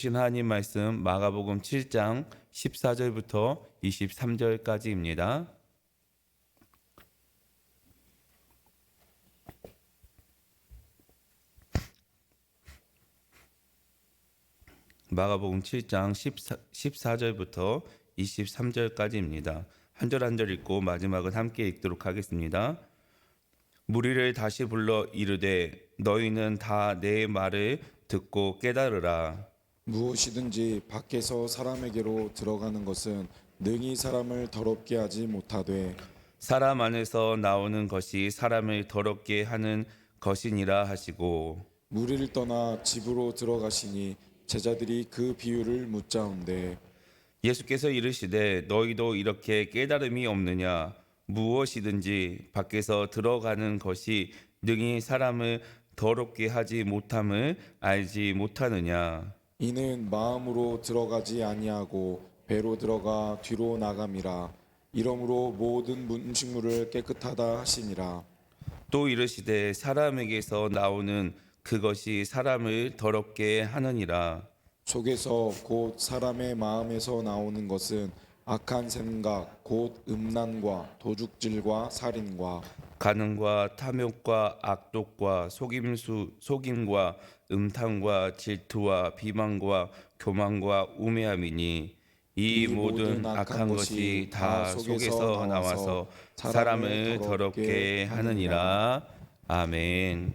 하나님 말씀 마가복음 7장 14절부터 23절까지입니다. 마가복음 7장 14절부터 23절까지입니다. 한 절 한 절 읽고 마지막은 함께 읽도록 하겠습니다. 무리를 다시 불러 이르되 너희는 다 내 말을 듣고 깨달으라. 무엇이든지 밖에서 사람에게로 들어가는 것은 능히 사람을 더럽게 하지 못하되 사람 안에서 나오는 것이 사람을 더럽게 하는 것이니라 하시고, 무리를 떠나 집으로 들어가시니 제자들이 그 비유를 묻자온대 예수께서 이르시되 너희도 이렇게 깨달음이 없느냐? 무엇이든지 밖에서 들어가는 것이 능히 사람을 더럽게 하지 못함을 알지 못하느냐? 이는 마음으로 들어가지 아니하고 배로 들어가 뒤로 나감이라 이러므로 모든 음식물을 깨끗하다 하시니라. 또 이르시되 사람에게서 나오는 그것이 사람을 더럽게 하느니라. 속에서 곧 사람의 마음에서 나오는 것은 악한 생각 곧 음란과 도둑질과 살인과 간음과 탐욕과 악독과 속임과 음탕과 질투와 비방과 교만과 우매함이니 이 모든 악한 것이 다 속에서 나와서 사람을 더럽게 하느니라. 아멘.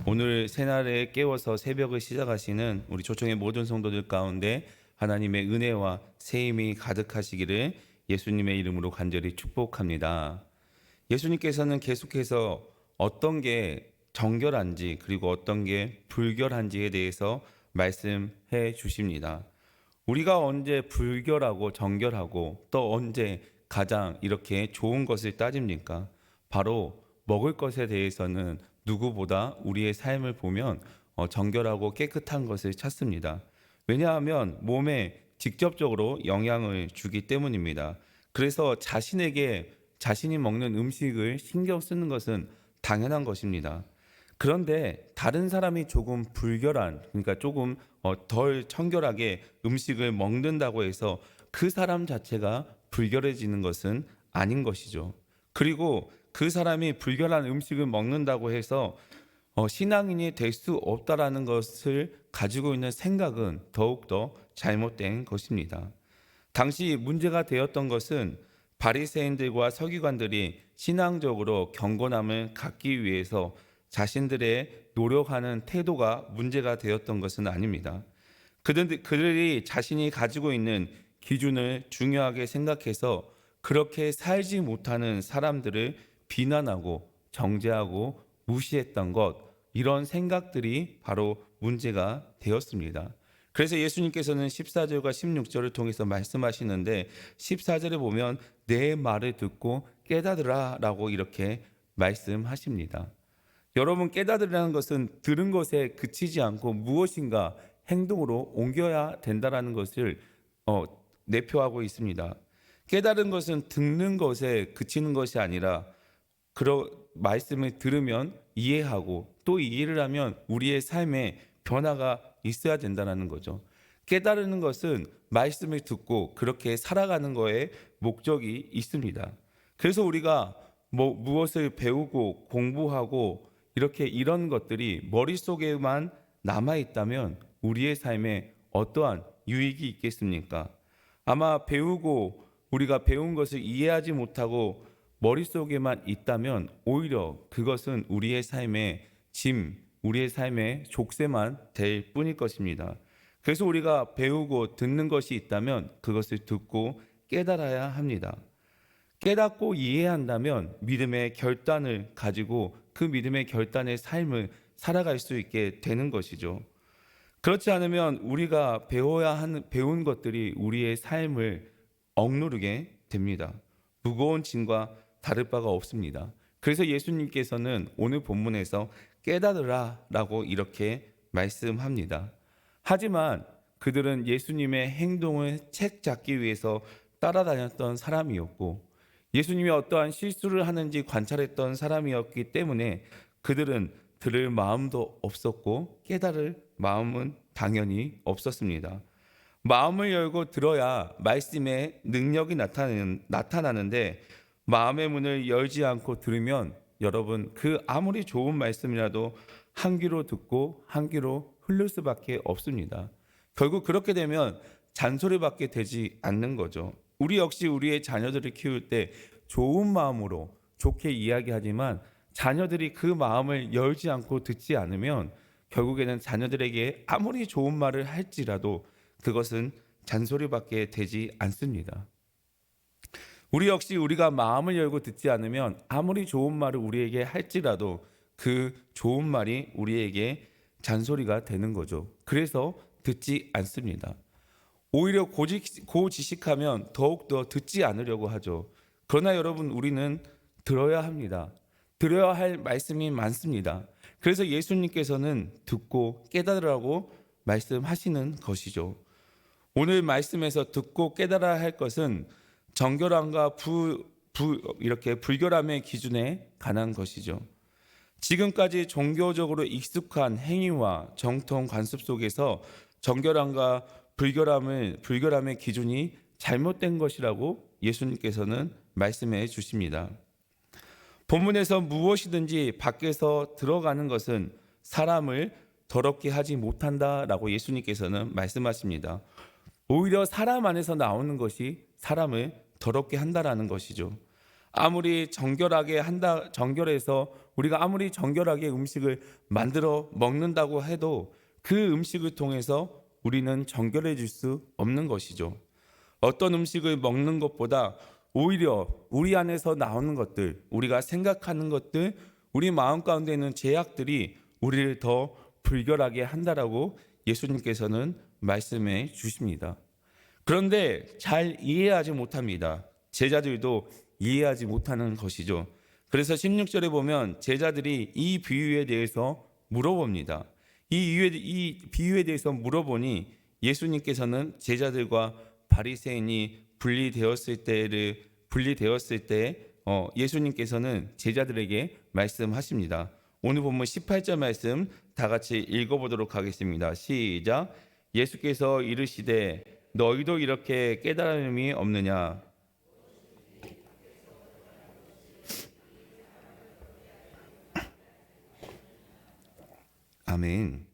오늘 새날에 깨워서 새벽을 시작하시는 우리 초청의 모든 성도들 가운데 하나님의 은혜와 세임이 가득하시기를 예수님의 이름으로 간절히 축복합니다. 예수님께서는 계속해서 어떤 게 정결한지 그리고 어떤 게 불결한지에 대해서 말씀해 주십니다. 우리가 언제 불결하고 정결하고 또 언제 가장 이렇게 좋은 것을 따집니까? 바로 먹을 것에 대해서는 누구보다 우리의 삶을 보면 정결하고 깨끗한 것을 찾습니다. 왜냐하면 몸에 직접적으로 영향을 주기 때문입니다. 그래서 자신이 먹는 음식을 신경 쓰는 것은 당연한 것입니다. 그런데 다른 사람이 조금 불결한, 그러니까 조금 덜 청결하게 음식을 먹는다고 해서 그 사람 자체가 불결해지는 것은 아닌 것이죠. 그리고 그 사람이 불결한 음식을 먹는다고 해서 신앙인이 될 수 없다라는 것을 가지고 있는 생각은 더욱더 잘못된 것입니다. 당시 문제가 되었던 것은 바리새인들과 서기관들이 신앙적으로 경건함을 갖기 위해서 자신들의 노력하는 태도가 문제가 되었던 것은 아닙니다. 그들이 자신이 가지고 있는 기준을 중요하게 생각해서 그렇게 살지 못하는 사람들을 비난하고 정죄하고 무시했던 것, 이런 생각들이 바로 문제가 되었습니다. 그래서 예수님께서는 14절과 16절을 통해서 말씀하시는데 14절에 보면 내 말을 듣고 깨닫으라 라고 이렇게 말씀하십니다. 여러분, 깨닫으라는 것은 들은 것에 그치지 않고 무엇인가 행동으로 옮겨야 된다는 것을 내표하고 있습니다. 깨달은 것은 듣는 것에 그치는 것이 아니라 말씀을 들으면 이해하고 또 이해를 하면 우리의 삶에 변화가 있어야 된다는 거죠. 깨달는 것은 말씀을 듣고 그렇게 살아가는 거에 목적이 있습니다. 그래서 우리가 무엇을 배우고 공부하고 이렇게 이런 것들이 머릿속에만 남아있다면 우리의 삶에 어떠한 유익이 있겠습니까? 아마 우리가 배운 것을 이해하지 못하고 머릿속에만 있다면 오히려 그것은 우리의 삶의 우리의 삶의 족쇄만 될 뿐일 것입니다. 그래서 우리가 배우고 듣는 것이 있다면 그것을 듣고 깨달아야 합니다. 깨닫고 이해한다면 믿음의 결단을 가지고 그 믿음의 결단의 삶을 살아갈 수 있게 되는 것이죠. 그렇지 않으면 우리가 배운 것들이 우리의 삶을 억누르게 됩니다. 무거운 짐과 다를 바가 없습니다. 그래서 예수님께서는 오늘 본문에서 깨달으라 라고 이렇게 말씀합니다. 하지만 그들은 예수님의 행동을 책 잡기 위해서 따라다녔던 사람이었고 예수님이 어떠한 실수를 하는지 관찰했던 사람이었기 때문에 그들은 들을 마음도 없었고 깨달을 마음은 당연히 없었습니다. 마음을 열고 들어야 말씀의 능력이 나타나는데 마음의 문을 열지 않고 들으면 여러분 그 아무리 좋은 말씀이라도 한 귀로 듣고 한 귀로 흘릴 수밖에 없습니다. 결국 그렇게 되면 잔소리밖에 되지 않는 거죠. 우리 역시 우리의 자녀들을 키울 때 좋은 마음으로 좋게 이야기하지만 자녀들이 그 마음을 열지 않고 듣지 않으면 결국에는 자녀들에게 아무리 좋은 말을 할지라도 그것은 잔소리밖에 되지 않습니다. 우리 역시 우리가 마음을 열고 듣지 않으면 아무리 좋은 말을 우리에게 할지라도 그 좋은 말이 우리에게 잔소리가 되는 거죠. 그래서 듣지 않습니다. 오히려 고지식하면 더욱더 듣지 않으려고 하죠. 그러나 여러분 우리는 들어야 합니다. 들어야 할 말씀이 많습니다. 그래서 예수님께서는 듣고 깨달으라고 말씀하시는 것이죠. 오늘 말씀에서 듣고 깨달아야 할 것은 정결함과 이렇게 불결함의 기준에 관한 것이죠. 지금까지 종교적으로 익숙한 행위와 정통 관습 속에서 정결함과 불결함의 기준이 잘못된 것이라고 예수님께서는 말씀해 주십니다. 본문에서 무엇이든지 밖에서 들어가는 것은 사람을 더럽게 하지 못한다라고 예수님께서는 말씀하십니다. 오히려 사람 안에서 나오는 것이 사람을 더럽게 한다라는 것이죠. 아무리 정결해서 우리가 아무리 정결하게 음식을 만들어 먹는다고 해도 그 음식을 통해서 우리는 정결해질 수 없는 것이죠. 어떤 음식을 먹는 것보다 오히려 우리 안에서 나오는 것들, 우리가 생각하는 것들, 우리 마음 가운데 있는 죄악들이 우리를 더 불결하게 한다라고 예수님께서는 말씀해 주십니다. 그런데 잘 이해하지 못합니다. 제자들도 이해하지 못하는 것이죠. 그래서 16절에 보면 제자들이 이 비유에 대해서 물어봅니다. 이 비유에 대해서 물어보니 예수님께서는 제자들과 바리새인이 분리되었을 때 예수님께서는 제자들에게 말씀하십니다. 오늘 본문 18절 말씀 다 같이 읽어보도록 하겠습니다. 시작. 예수께서 이르시되 너희도 이렇게 깨달음이 없느냐? 아멘.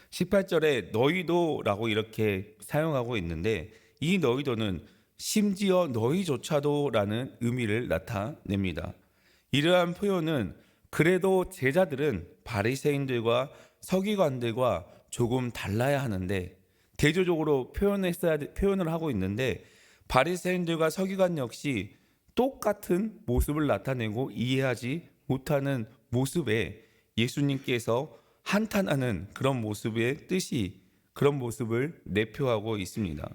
18절에 너희도라고 이렇게 사용하고 있는데 이 너희도는 심지어 너희조차도라는 의미를 나타냅니다. 이러한 표현은 그래도 제자들은 바리새인들과 서기관들과 조금 달라야 하는데 대조적으로 표현을 하고 있는데 바리새인들과 서기관 역시 똑같은 모습을 나타내고 이해하지 못하는 모습에 예수님께서 한탄하는 그런 모습의 뜻이 그런 모습을 내표하고 있습니다.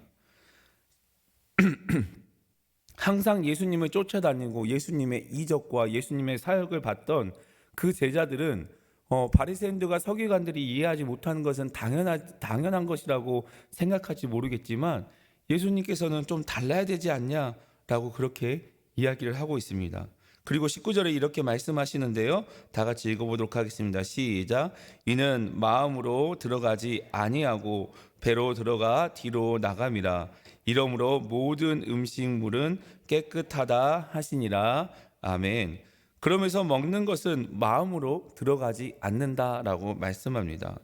항상 예수님을 쫓아다니고 예수님의 이적과 예수님의 사역을 봤던 그 제자들은 바리새인들과 서기관들이 이해하지 못하는 것은 당연한 것이라고 생각할지 모르겠지만 예수님께서는 좀 달라야 되지 않냐라고 그렇게 이야기를 하고 있습니다. 그리고 19절에 이렇게 말씀하시는데요. 다 같이 읽어보도록 하겠습니다. 시작. 이는 마음으로 들어가지 아니하고 배로 들어가 뒤로 나감이라. 이러므로 모든 음식물은 깨끗하다 하시니라. 아멘. 그러면서 먹는 것은 마음으로 들어가지 않는다라고 말씀합니다.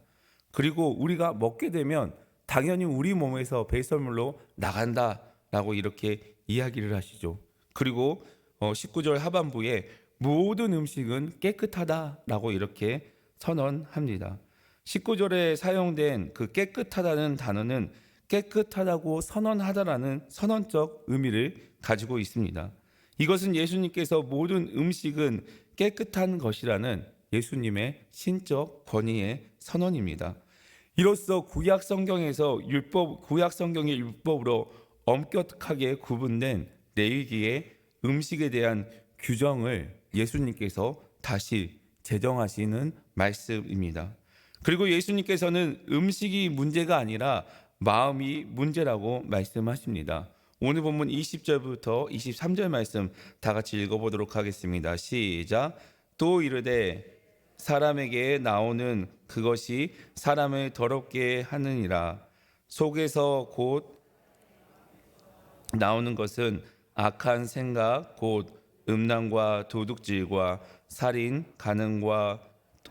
그리고 우리가 먹게 되면 당연히 우리 몸에서 배설물로 나간다라고 이렇게 이야기를 하시죠. 그리고 19절 하반부에 모든 음식은 깨끗하다라고 이렇게 선언합니다. 19절에 사용된 그 깨끗하다는 단어는 깨끗하다고 선언하다라는 선언적 의미를 가지고 있습니다. 이것은 예수님께서 모든 음식은 깨끗한 것이라는 예수님의 신적 권위의 선언입니다. 이로써 구약 성경의 율법으로 엄격하게 구분된 레위기의 음식에 대한 규정을 예수님께서 다시 제정하시는 말씀입니다. 그리고 예수님께서는 음식이 문제가 아니라 마음이 문제라고 말씀하십니다. 오늘 본문 20절부터 23절 말씀 다 같이 읽어보도록 하겠습니다. 시작. 또 이르되 사람에게 나오는 그것이 사람을 더럽게 하느니라. 속에서 곧 나오는 것은 악한 생각, 곧 음란과 도둑질과 살인, 간음과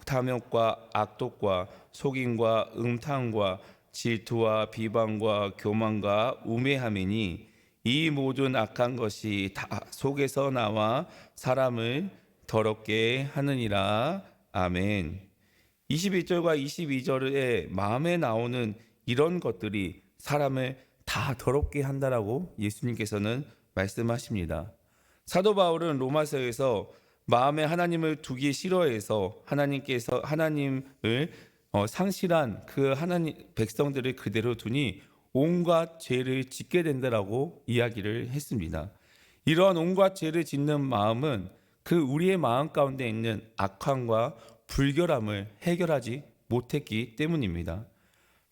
탐욕과 악독과 속임과 음탕과 질투와 비방과 교만과 우매함이니 이 모든 악한 것이 다 속에서 나와 사람을 더럽게 하느니라. 아멘. 21절과 22절에 마음에 나오는 이런 것들이 사람을 다 더럽게 한다라고 예수님께서는 말씀하십니다. 사도 바울은 로마서에서 마음에 하나님을 두기 싫어해서 하나님을 상실한 그 하나님 백성들을 그대로 두니 온갖 죄를 짓게 된다라고 이야기를 했습니다. 이러한 온갖 죄를 짓는 마음은 그 우리의 마음 가운데 있는 악함과 불결함을 해결하지 못했기 때문입니다.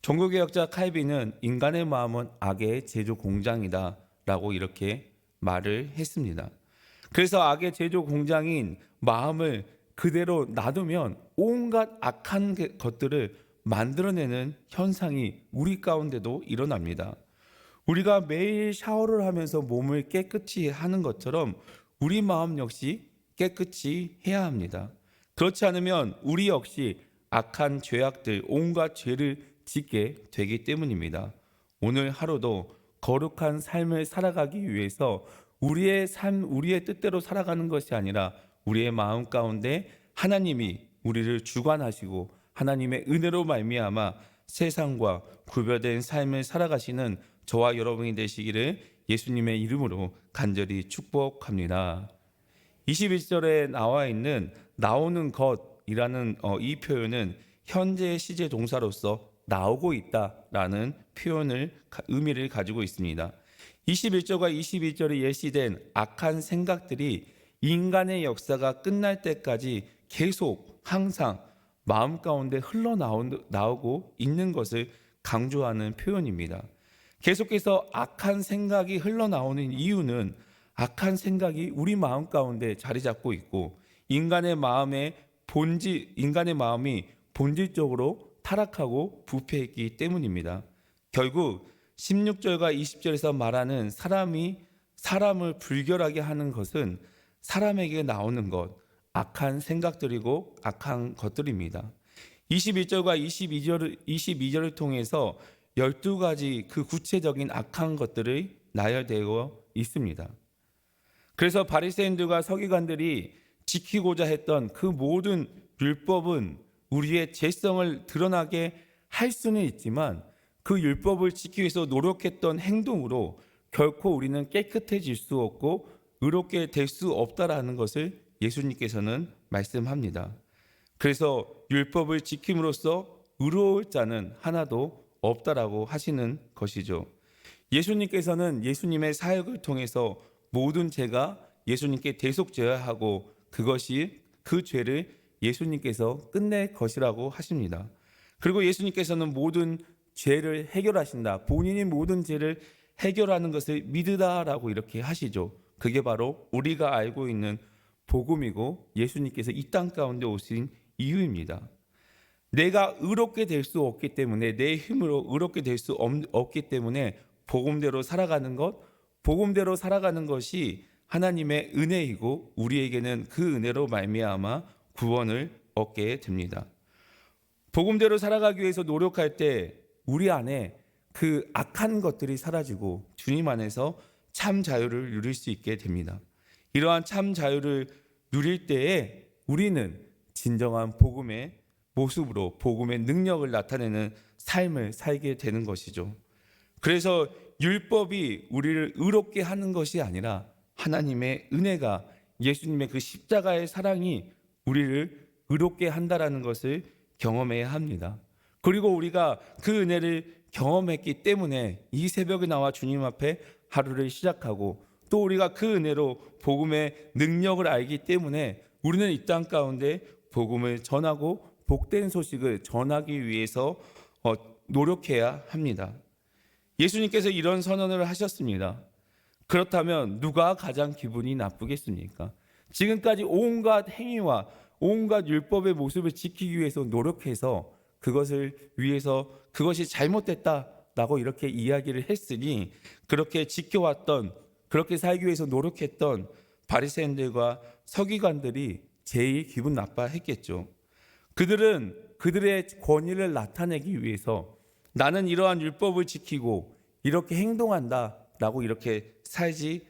종교개혁자 칼빈은 인간의 마음은 악의 제조 공장이다 라고 이렇게 말을 했습니다. 그래서 악의 제조 공장인 마음을 그대로 놔두면 온갖 악한 것들을 만들어내는 현상이 우리 가운데도 일어납니다. 우리가 매일 샤워를 하면서 몸을 깨끗이 하는 것처럼 우리 마음 역시 깨끗이 해야 합니다. 그렇지 않으면 우리 역시 악한 죄악들, 온갖 죄를 짓게 되기 때문입니다. 오늘 하루도 거룩한 삶을 살아가기 위해서 우리의 삶, 우리의 뜻대로 살아가는 것이 아니라 우리의 마음 가운데 하나님이 우리를 주관하시고 하나님의 은혜로 말미암아 세상과 구별된 삶을 살아가시는 저와 여러분이 되시기를 예수님의 이름으로 간절히 축복합니다. 21절에 나와 있는 나오는 것이라는 이 표현은 현재 시제 동사로서 나오고 있다라는 의미를 가지고 있습니다. 21절과 22절에 예시된 악한 생각들이 인간의 역사가 끝날 때까지 계속 항상 마음 가운데 흘러나오고 있는 것을 강조하는 표현입니다. 계속해서 악한 생각이 흘러나오는 이유는 악한 생각이 우리 마음 가운데 자리 잡고 있고 인간의 마음이 본질적으로 타락하고 부패했기 때문입니다. 결국 16절과 20절에서 말하는 사람을 불결하게 하는 것은 사람에게 나오는 것, 악한 생각들이고 악한 것들입니다. 21절과 22절을 통해서 12가지 그 구체적인 악한 것들이 나열되어 있습니다. 그래서 바리새인들과 서기관들이 지키고자 했던 그 모든 율법은 우리의 죄성을 드러나게 할 수는 있지만 그 율법을 지키기 위해서 노력했던 행동으로 결코 우리는 깨끗해질 수 없고 의롭게 될 수 없다라는 것을 예수님께서는 말씀합니다. 그래서 율법을 지킴으로써 의로울 자는 하나도 없다라고 하시는 것이죠. 예수님께서는 예수님의 사역을 통해서 모든 죄가 예수님께 대속되어야 하고 그 죄를 예수님께서 끝낼 것이라고 하십니다. 그리고 예수님께서는 모든 죄를 해결하신다. 본인이 모든 죄를 해결하는 것을 믿으다라고 이렇게 하시죠. 그게 바로 우리가 알고 있는 복음이고 예수님께서 이 땅 가운데 오신 이유입니다. 내가 의롭게 될 수 없기 때문에 내 힘으로 의롭게 될 수 없기 때문에 복음대로 살아가는 것이 하나님의 은혜이고 우리에게는 그 은혜로 말미암아 구원을 얻게 됩니다. 복음대로 살아가기 위해서 노력할 때 우리 안에 그 악한 것들이 사라지고 주님 안에서 참 자유를 누릴 수 있게 됩니다. 이러한 참 자유를 누릴 때에 우리는 진정한 복음의 모습으로 복음의 능력을 나타내는 삶을 살게 되는 것이죠. 그래서 율법이 우리를 의롭게 하는 것이 아니라 하나님의 은혜가 예수님의 그 십자가의 사랑이 우리를 의롭게 한다라는 것을 경험해야 합니다. 그리고 우리가 그 은혜를 경험했기 때문에 이 새벽에 나와 주님 앞에 하루를 시작하고 또 우리가 그 은혜로 복음의 능력을 알기 때문에 우리는 이 땅 가운데 복음을 전하고 복된 소식을 전하기 위해서 노력해야 합니다. 예수님께서 이런 선언을 하셨습니다. 그렇다면 누가 가장 기분이 나쁘겠습니까? 지금까지 온갖 행위와 온갖 율법의 모습을 지키기 위해서 노력해서 그것이 잘못됐다라고 이렇게 이야기를 했으니 그렇게 지켜왔던, 그렇게 살기 위해서 노력했던 바리새인들과 서기관들이 제일 기분 나빠했겠죠. 그들은 그들의 권위를 나타내기 위해서 나는 이러한 율법을 지키고 이렇게 행동한다라고 이렇게 살지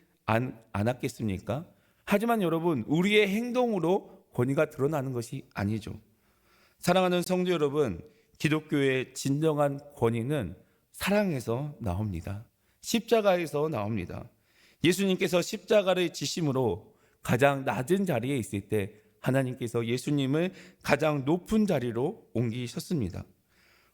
않았겠습니까? 하지만 여러분, 우리의 행동으로 권위가 드러나는 것이 아니죠. 사랑하는 성도 여러분, 기독교의 진정한 권위는 사랑에서 나옵니다. 십자가에서 나옵니다. 예수님께서 십자가를 지심으로 가장 낮은 자리에 있을 때 하나님께서 예수님을 가장 높은 자리로 옮기셨습니다.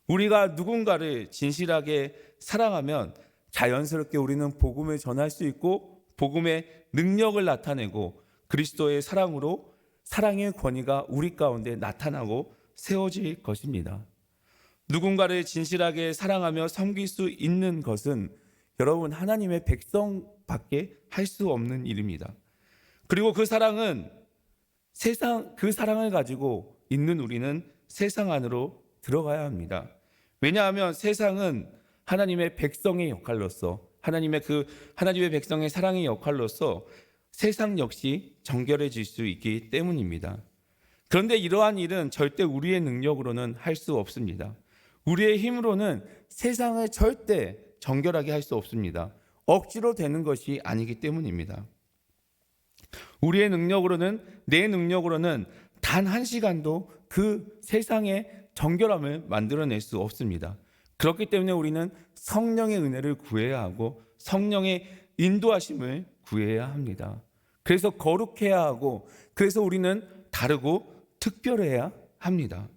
우리가 누군가를 진실하게 사랑하면 자연스럽게 우리는 복음을 전할 수 있고 복음의 능력을 나타내고 그리스도의 사랑으로 사랑의 권위가 우리 가운데 나타나고 세워질 것입니다. 누군가를 진실하게 사랑하며 섬길 수 있는 것은 여러분 하나님의 백성밖에 할 수 없는 일입니다. 그리고 그 사랑을 가지고 있는 우리는 세상 안으로 들어가야 합니다. 왜냐하면 세상은 하나님의 백성의 역할로서 하나님의 백성의 사랑의 역할로서 세상 역시 정결해질 수 있기 때문입니다. 그런데 이러한 일은 절대 우리의 능력으로는 할 수 없습니다. 우리의 힘으로는 세상을 절대 정결하게 할 수 없습니다. 억지로 되는 것이 아니기 때문입니다. 우리의 능력으로는, 내 능력으로는 단 한 시간도 그 세상의 정결함을 만들어낼 수 없습니다. 그렇기 때문에 우리는 성령의 은혜를 구해야 하고 성령의 인도하심을 구해야 합니다. 그래서 거룩해야 하고 그래서 우리는 다르고 특별해야 합니다.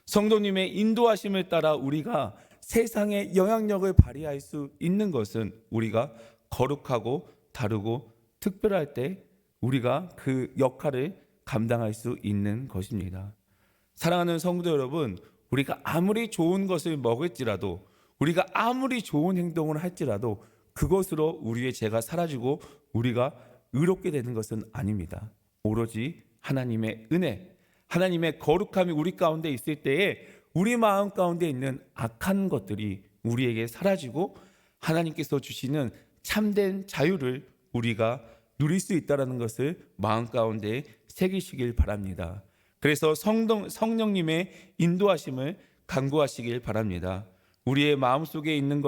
성도님의 인도하심을 따라 우리가 세상의 영향력을 발휘할 수 있는 것은 우리가 거룩하고 다르고 특별할 때 우리가 그 역할을 감당할 수 있는 것입니다. 사랑하는 성도 여러분, 우리가 아무리 좋은 것을 먹을지라도 우리가 아무리 좋은 행동을 할지라도 그것으로 우리의 죄가 사라지고 우리가 의롭게 되는 것은 아닙니다. 오로지 하나님의 은혜, 하나님의 거룩함이 우리 가운데 있을 때에 우리 마음 가운데 있는 악한 것들이 우리에게 사라지고 하나님께서 주시는 참된 자유를 우리가 누릴 수 있다는 것을 마음 가운데 새기시길 바랍니다. 그래서 성령님의 인도하심을 간구하시길 바랍니다. 우리의 마음속에 있는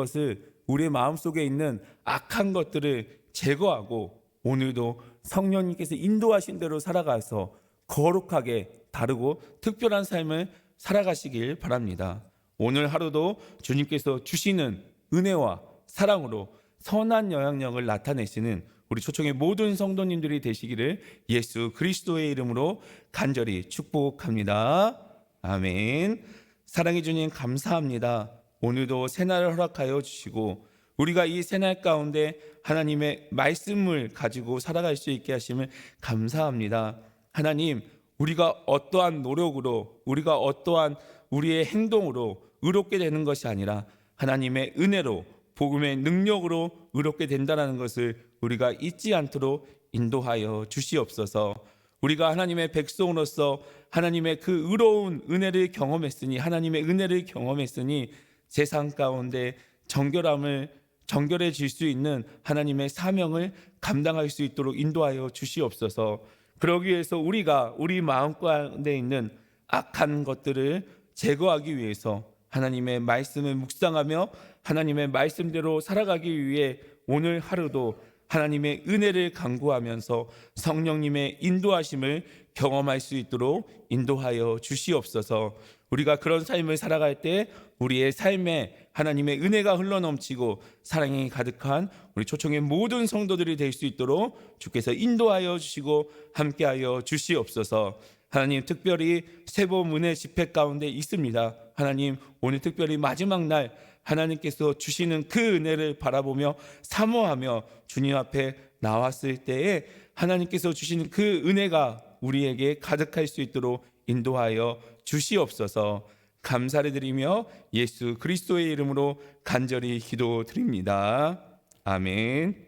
악한 것들을 제거하고 오늘도 성령님께서 인도하신 대로 살아가서 거룩하게 다르고 특별한 삶을 살아가시길 바랍니다. 오늘 하루도 주님께서 주시는 은혜와 사랑으로 선한 영향력을 나타내시는 우리 초청의 모든 성도님들이 되시기를 예수 그리스도의 이름으로 간절히 축복합니다. 아멘. 사랑해 주님 감사합니다. 오늘도 새날을 허락하여 주시고 우리가 이 새날 가운데 하나님의 말씀을 가지고 살아갈 수 있게 하심을 감사합니다. 하나님, 우리가 어떠한 노력으로 우리가 어떠한 우리의 행동으로 의롭게 되는 것이 아니라 하나님의 은혜로 복음의 능력으로 의롭게 된다는 것을 우리가 잊지 않도록 인도하여 주시옵소서. 우리가 하나님의 백성으로서 하나님의 그 의로운 은혜를 경험했으니 하나님의 은혜를 경험했으니 세상 가운데 정결해질 수 있는 하나님의 사명을 감당할 수 있도록 인도하여 주시옵소서. 그러기 위해서 우리가 우리 마음 가운데 있는 악한 것들을 제거하기 위해서 하나님의 말씀을 묵상하며 하나님의 말씀대로 살아가기 위해 오늘 하루도 하나님의 은혜를 간구하면서 성령님의 인도하심을 경험할 수 있도록 인도하여 주시옵소서. 우리가 그런 삶을 살아갈 때 우리의 삶에 하나님의 은혜가 흘러넘치고 사랑이 가득한 우리 초청의 모든 성도들이 될 수 있도록 주께서 인도하여 주시고 함께하여 주시옵소서. 하나님, 특별히 세봄 은혜 집회 가운데 있습니다. 하나님, 오늘 특별히 마지막 날 하나님께서 주시는 그 은혜를 바라보며 사모하며 주님 앞에 나왔을 때에 하나님께서 주시는 그 은혜가 우리에게 가득할 수 있도록 인도하여 주시옵소서. 감사를 드리며 예수 그리스도의 이름으로 간절히 기도드립니다. 아멘.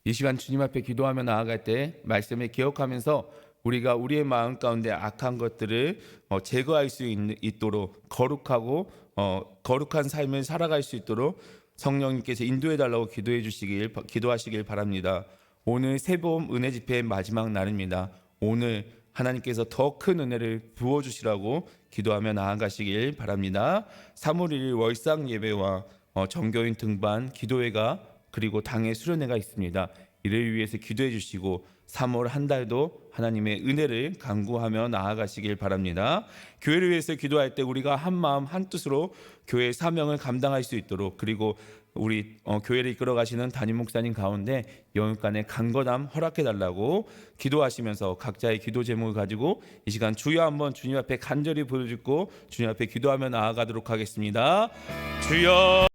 이 시간 주님 앞에 기도하며 나아갈 때 말씀을 기억하면서 우리가 우리의 마음 가운데 악한 것들을 제거할 수 있도록 거룩한 삶을 살아갈 수 있도록 성령님께서 인도해 달라고 기도하시길 바랍니다. 오늘 새봄 은혜 집회의 마지막 날입니다. 오늘 하나님께서 더 큰 은혜를 부어주시라고 기도하며 나아가시길 바랍니다. 3월 1일 월상 예배와 정교인 등반 기도회가 그리고 당일 수련회가 있습니다. 이를 위해서 기도해 주시고 3월 한 달도 하나님의 은혜를 간구하며 나아가시길 바랍니다. 교회를 위해서 기도할 때 우리가 한 마음 한 뜻으로 교회의 사명을 감당할 수 있도록, 그리고 우리 교회를 이끌어 가시는 담임 목사님 가운데 영육간의 강건함 허락해 달라고 기도하시면서 각자의 기도 제목을 가지고 이 시간 주여 한번 주님 앞에 간절히 부르짖고 주님 앞에 기도하며 나아가도록 하겠습니다. 주여.